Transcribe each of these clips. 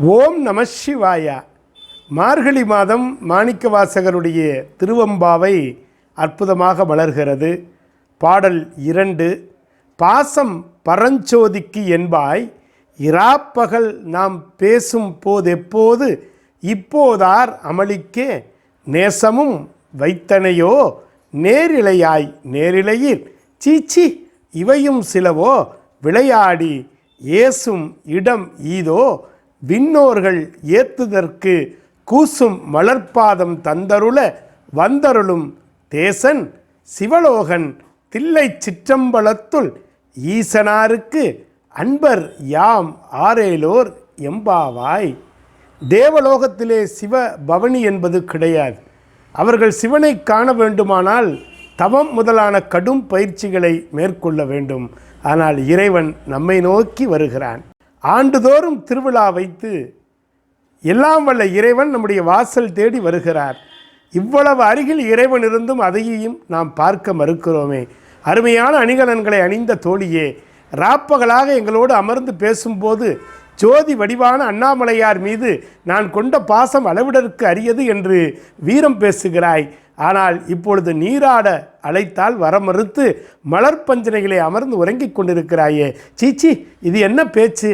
ஓம் நம சிவாய. மார்கழி மாதம் மாணிக்கவாசகருடைய திருவம்பாவை அற்புதமாக மலர்கிறது. பாடல் 2. பாசம் பரஞ்சோதிக்கு என்பாய் இராப்பகல் நாம் பேசும் போதெப்போது இப்போதார் அமளிக்கே நேசமும் வைத்தனையோ நேரிழையாய் நேரிழையில் சீச்சி இவையும் சிலவோ விளையாடி ஏசும் இடம் ஈதோ விண்ணோர்கள் ஏத்துதற்கு கூசும் மலர்பாதம் தந்தருள வந்தருளும் தேசன் சிவலோகன் தில்லை சிற்றம்பலத்துள் ஈசனாருக்கு அன்பர் யாம் ஆரேலோர் எம்பாவாய். தேவலோகத்திலே சிவ பவனி என்பது கிடையாது. அவர்கள் சிவனை காண வேண்டுமானால் தவம் முதலான கடும் பயிற்சிகளை மேற்கொள்ள வேண்டும். ஆனால் இறைவன் நம்மை நோக்கி வருகிறான். ஆண்டுதோறும் திருவிழா வைத்து எல்லாம் வல்ல இறைவன் நம்முடைய வாசல் தேடி வருகிறார். இவ்வளவு அருகில் இறைவன் இருந்தும் அதையும் நாம் பார்க்க மறுக்கிறோமே. அருமையான அணிகலன்களை அணிந்த தோழியே, ராப்பகலாக எங்களோடு அமர்ந்து பேசும்போது ஜோதி வடிவான அண்ணாமலையார் மீது நான் கொண்ட பாசம் அளவிடற்கு அரியது என்று வீரம் பேசுகிறாய். ஆனால் இப்பொழுது நீராட அழைத்தால் வர மறுத்து மலர்பஞ்சனைகளை அமர்ந்து உறங்கிக் கொண்டிருக்கிறாயே. சீச்சி, இது என்ன பேச்சு?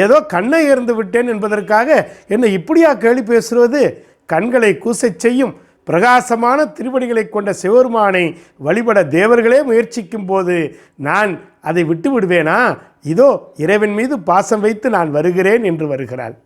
ஏதோ கண்ணை ஏர்ந்து விட்டேன் என்பதற்காக என்னை இப்படியா கேலி பேசுவது? கண்களை கூசச் செய்யும் பிரகாசமான திருவடிகளை கொண்ட சிவபெருமானை வழிபட தேவர்களே முயற்சிக்கும் போது நான் அதை விட்டு விடுவேனா? இதோ இறைவன் மீது பாசம் வைத்து நான் வருகிறேன் என்று வருகிறாள்.